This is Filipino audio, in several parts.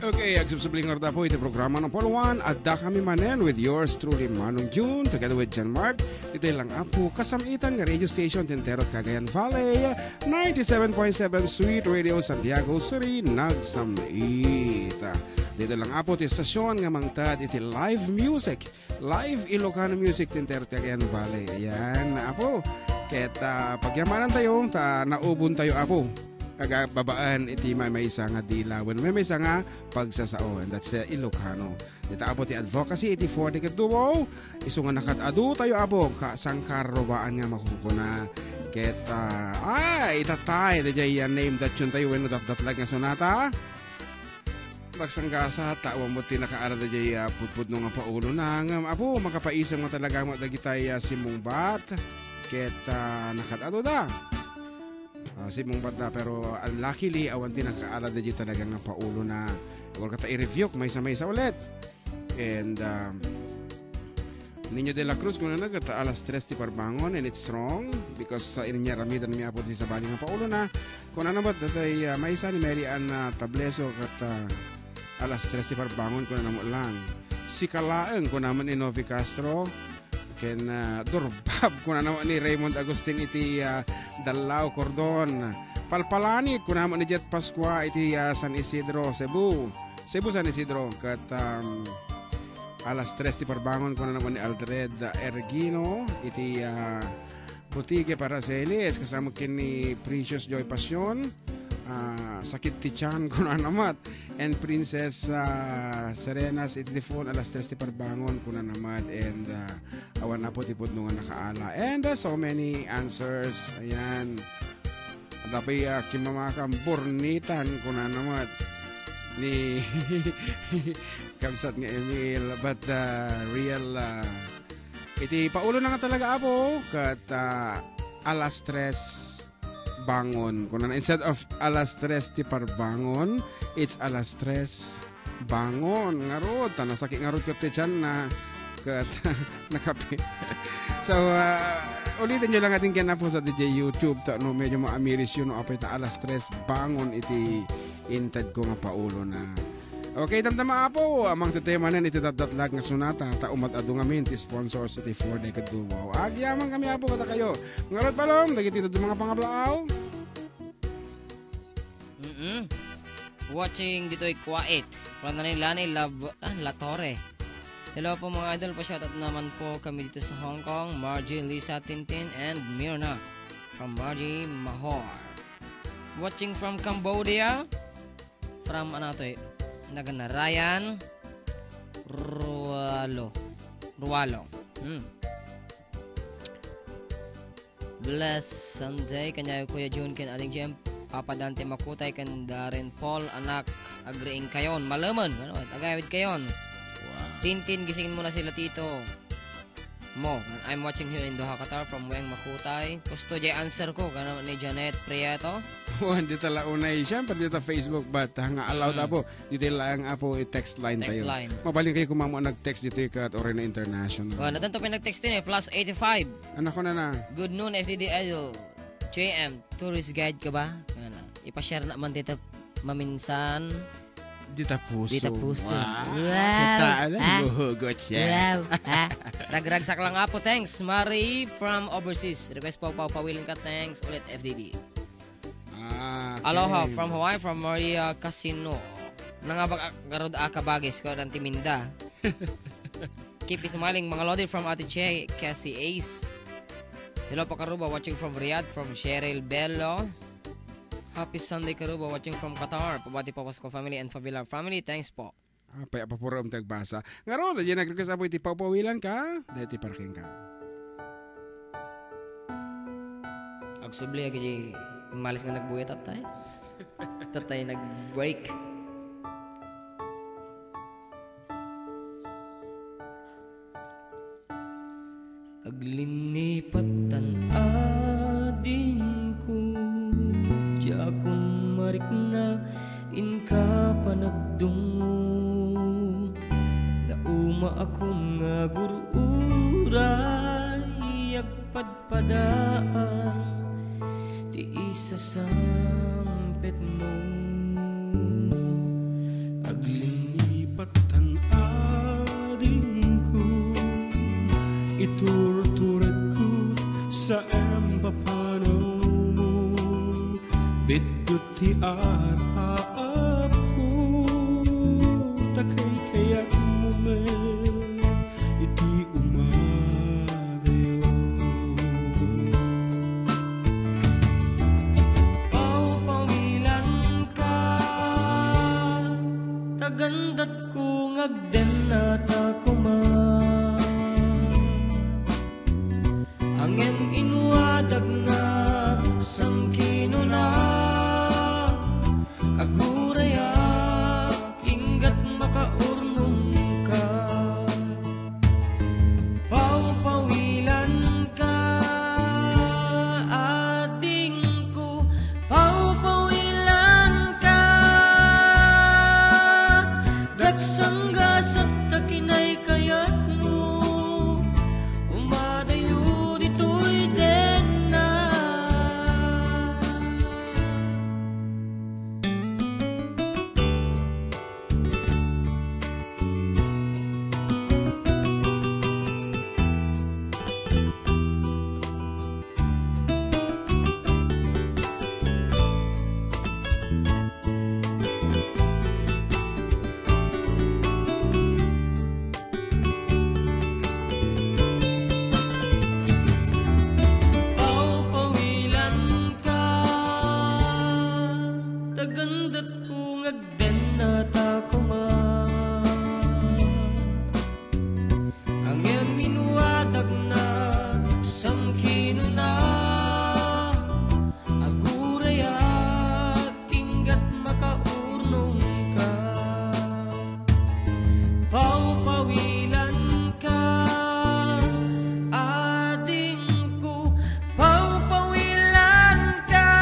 Okay, agsubsubling orda po iti programa ng Poluan at da kami manen with yours truly Manong June together with John Mark. Ito lang apo kasamitan ng radio station Tinterot Cagayan Valley 97.7 Sweet Radio Santiago City nagsamit. Dito lang apo ti stasyon nga mangtad iti live music, live Ilocano music Tinterot Cagayan Valley. Ayan apo. Kaya pagyamanan tayo, naubon tayo apo. Kagababaan iti may isa nga dilawan may isa nga pagsasaon, that's Ilocano. Dito apo ti advocacy iti 40 katubo iso nga nakatadu tayo apo kasangkarobaan nga makukuna ket itatay dajay name that yun tayo wenno datlag nga sonata pagsanggasa tawa mo tinakaara dajay putput no nga paulo na nga apo makapaisam nga talaga mo dagitay simungbat ket nakatadu da si mong bata pero luckily awan din nakaalad na dyan talaga nga paulo na huwag kata i-review may sa ulit and Niño de la Cruz kung nagata alas 3 ti parbangon and it's wrong because sa ininya ramidan mi apo sa bali nga paulo na kung ano ba datay may isa ni Mary Ann Tableso kat alas 3 ti parbangon kung ano mo lang si Kalaeng kung naman ni Novi Castro ken Durbab kung ano ni Raymond Agustin iti Dalao Cordon Palpalani kung naman ni Jet Pascua iti San Isidro Cebu San Isidro kat alas 3 ti parbangon kung naman ni Aldred Ergino iti Boutique Paraceles kasama kin ni Precious Joy Passion Sakit ti Chan kung namat and Princess Serenas iti phone alas 3 ti parbangon kung namat and awan na po ti pudno nga nakaala and so many answers ayan tapay kimamakam burnitan kung namat ni kamsat nga Emil but real iti paulo na nga talaga apo kat alas 3 bangon kunan instead of alas 3 ti parbangon it's alas 3 bangon ngarod tanasaki ngarod ket ti tiyan na ket nakape so ulitin nyo lang ating kinapo sa DJ YouTube ta no medyo maamiris yun no apay ta alas 3 bangon iti inted ko nga paulo na okay damdama apo amang tema nen iti datdatlag nga sunata ta umat adu ngamin ti sponsors iti 4 decade duo agyaman kami apo kata kayo ngarod balom dagiti iti mga pangablaaw watching dito'y Kuwait from Lani La Torre. Hello po mga idol, pa-shoutout naman po kami dito sa Hong Kong, Margie, Lisa, Tintin, and Mirna from Margie Mahor. Watching from Cambodia from Naganarayan Rualo. Bless Sunday kanyayo Kuya June ken ating Jem Papa Dante Makutay kan Darren Paul anak agreeng kayon malaman ano agawid kayon Tintin gisingin mo na sila tito mo I'm watching here in Doha Qatar from Weng Makutay gusto jay answer ko kana ni Janet Prieto hindi tala unay syempre dito Facebook but nga allowed apo dito lang apo i-text line tayo mabaling kayo kung mamo nag-text dito kat Orena International natanto pa nag-text din +85 anak ko na good noon FDD Idol JM tourist guide ka ba ipa-share naman dito maminsan Dita Puso. Wow. Buhugot siya. Wow. Ragragsak lang po. Thanks. Marie from overseas. Request po pawiling ka. Thanks. Ulit FDD. Okay. Aloha from Hawaii from Maria Casino. Nangabag garod akabagis ko ng Timinda. Keep smiling mga lodi from Ate Che, Cassie Ace. Hello po Karuba watching from Riyadh from Cheryl Bello. Happy Sunday Karuba watching from Qatar. Pabati po Pasko family and Favila family. Thanks po. Paya papura tagbasa. Ngaro, dyan nag-request apo iti papawilan ka. Dahil iti parking ka. Agsubli agad malis nga nagbuhay tatay. Tatay nag-break. Aglinipatan ading ko Jakun marik na inka panagdungo Nauma akong nga gururay Agpadpadaan Ti isa sampet mo Linipat ang ading ko, iturturat ko sa empapanaw mo, bidot ti arap ko, takay kayak mo men, iti umadayo. Paupawilan ka, tagandat ko ngagden na takuma, angem inwadag na samkino na, aguraya inggat makaurnong ka. Paupawilan ka, ading ko, paupawilan ka, dagsangga sa takinay kayat mo, umadayo dito'y den na. Paupawilan ka, tagandat ko ngagden na takuma, angem minwadag na samkino na, aguraya inggat makaurnong ka. Paupawilan ka, ading ko, paupawilan ka,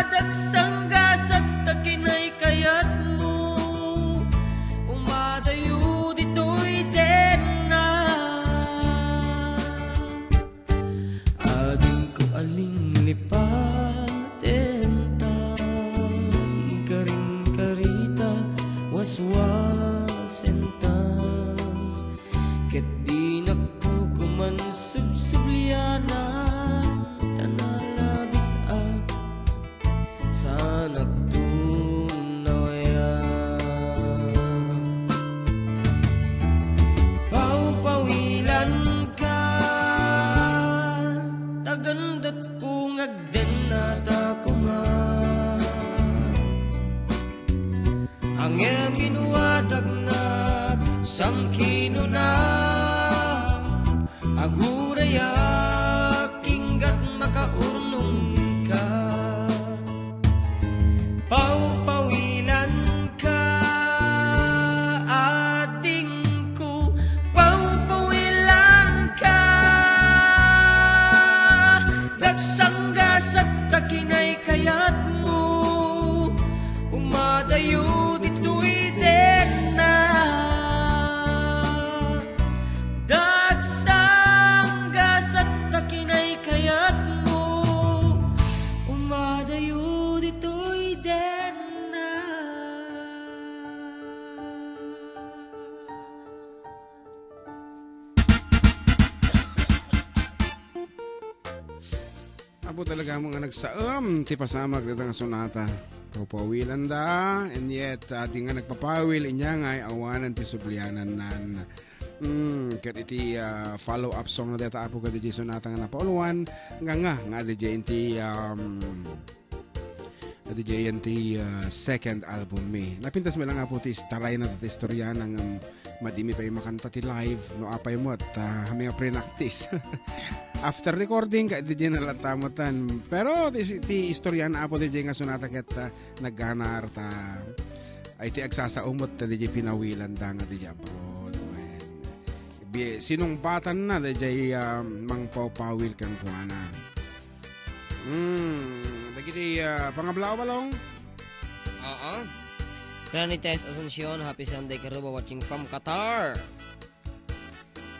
dagsangga sa takinay kayat mo, umadayo dito'y den na. Ading ko aling lipaten ta, karing karita waswasen ta, ket di nagtukuman subsublianan, tanalabit sa nagtunaw ya. Paupawilan ka, tagandat ko ngagden na takuma, angem inwadag na samkino na, aguraya inggat makaurnong ka. Paupawilan ka, ading ko, paupawilan ka, dagsangga sa takinay kayat mo, umadayo dito'y den na. Dagsangga sa takinay kayat mo, umadayo dito'y den na. Apo talaga mga nagsaam, ti pasamag dito nga sonata. Paupawilan da, and yet, ating nga nagpapawil, inya nga ay awanan ti sublianan nan. Kat iti follow-up song na deta apo ka DJ sonata nga napauluan, nga DJ inti DJ inti second album me. Napintas mo lang nga po ti taray na ti istorya ng madimi pa yung makanta ti live, no apay mo at may pre-practice. After recording, ka DJ na latamutan. Pero ti istorya na apo DJ nga sonata ket nagganar ta ay ti agsasaumot ta DJ pinawilan da nga DJ abroad. Sinumpatan na DJ mang paupawil kang kuana. Dagiti pangablaw balong? Oo. Granites Asuncion, happy Sunday karuba watching from Qatar.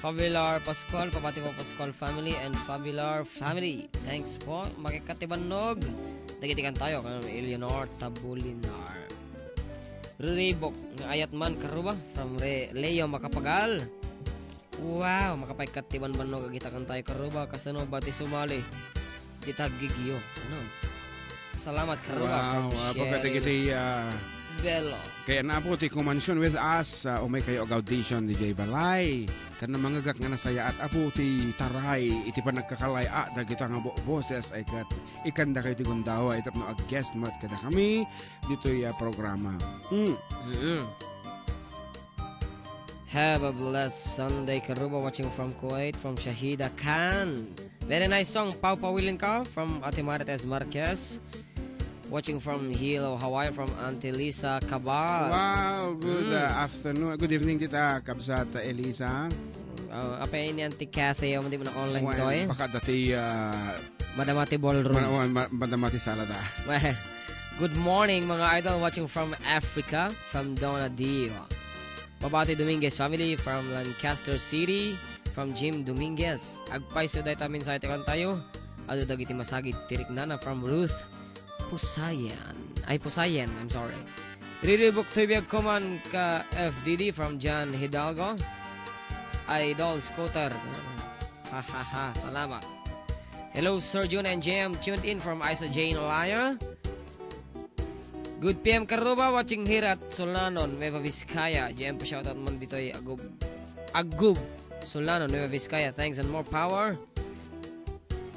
Fabilar Pascual, papati po Pascual family and Fabilar family. Thanks po, makikatibanog. Dagitikan tayo kanang Eleanor Tabulinar. Riribok nga ayat man karuba from Leo Makapagal. Wow, makapagkatiban banno kagita kan tayo karuba kasano bati sumali. Kita gigiyo. Ano? Salamat karuba. Wow, pagkatigiti Bello. kaya na po ti kumansyon with us umay kayo audition ni Jay Balay kan na mangagak nga nasaya at apo ti taray iti pa nagkakalay dagita nga boses ay kat ikanda kayo ti gundawa itap no ag-guest mat kada kami dito programa. Have a blessed Sunday karuba watching from Kuwait from Shahida Khan. Very nice song Pau Pawilin ka from Ate Marites Marquez. Watching from Hilo, Hawaii from Auntie Lisa Cabal. Wow, good afternoon. Good evening tita, Kabsat Elisa. Apa ini Auntie Cathy, hindi mo na online to eh. Baka dati Madamati Ballroom. Madamati Salada. Good morning mga idol watching from Africa, from Donna Dio. Babati Dominguez family from Lancaster City, from Jim Dominguez. Agpaiso dahi tamin sa itikan tayo. Ado dagiti masagid tirik nana from Ruth Pusayan, I'm sorry. Riribok tibiyag kuman ka FDD from John Hidalgo. Idol Scooter. Salamat. Hello Sir June and JM tuned in from Isa Jane Olaya. Good PM Karuba watching here at Solanon, Nueva Vizcaya. JM pa shoutout man dito ay Agub Solanon, Nueva Vizcaya. Thanks and more power.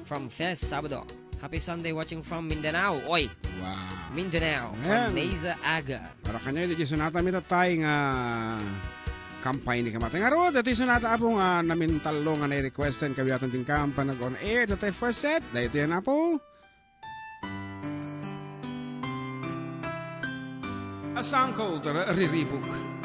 From Fest Sabado. Happy Sunday watching from Mindanao. Oy! Wow. Mindanao. From Neza Aga. Para kanya, di sunata mita tayo nga kampay ni Kamatay. Nga ro, dati sunata po nga namin talo nga na-requestan kabiatan ting kampa nag-on air. Dati first set. Dahito yan na po. A song called Riribok.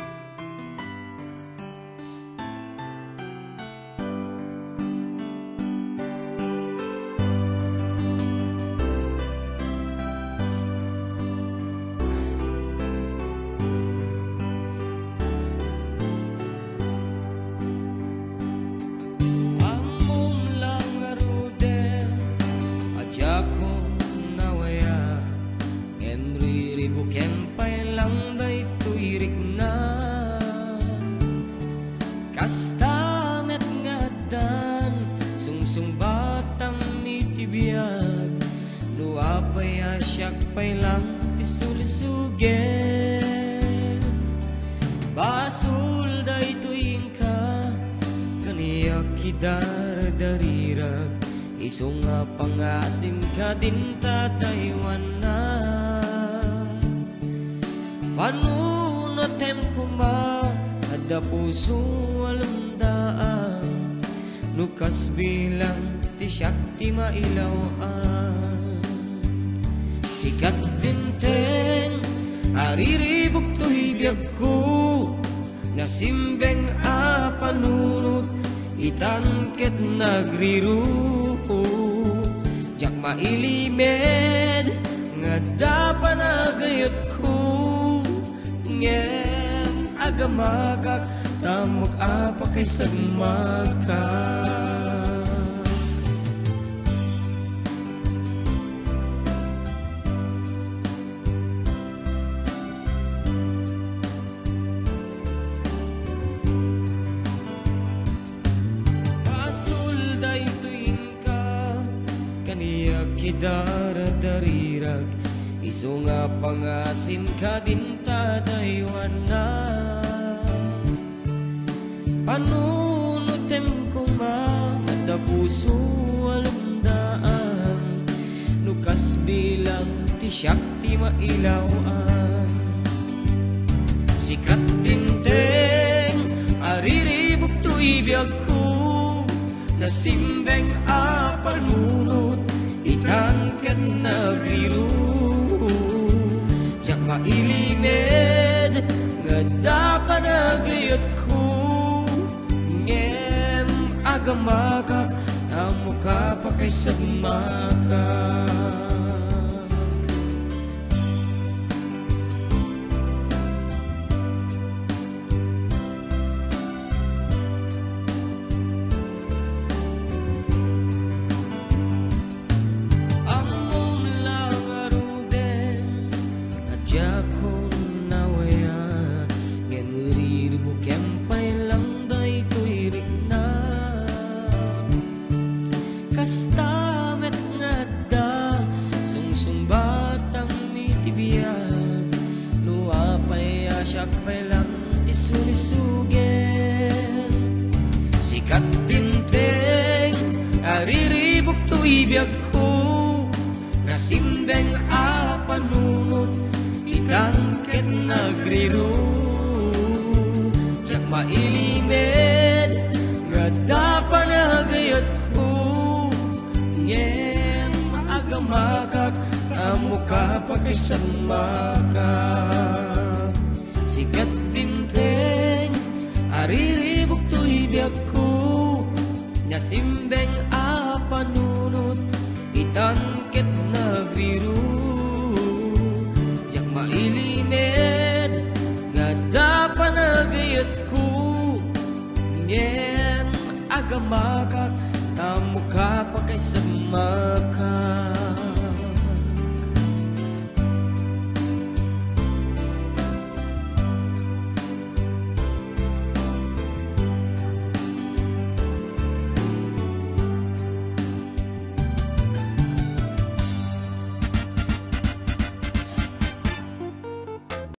Darirag iso nga pangasim ka din tataywan na panunotem kuma ada puso alamdaan nukas bilang ti syakti mailawaan sikat tinteng ariribok to hibiyag ko nasimbeng apanunot itangket nagrirupo jak mailimed nga dapan agayot ko ngem agamagak tamok apa kay sagmaka darirag iso nga pangasim ka din tadaywan na panunutem kumamada puso alamdaan nukas bilang ti syakti mailawaan sikat tinteng ariribok to ibiyag ko nasimbeng apanunot itangkat nagriru jak mailimed nga dapat agayot ko ngem agamaka amuka pa kay sagmaka ako nawaya stamet ngada sungsumbatang mitibiyag luapay asyak pailang tisulisugen sikat tinteng ariribok tuibiyag ko nasimbeng apanunot itangket nagriro jak mailimed ngada panagayat ko ngem agamakak amuka pakisamakak sikat tinteng ariribok tuibiyag ko nasimbeng apanunot itangket nagriru jak mailimed ngada panagayat ko ngem agamakak tamuka pakisamakak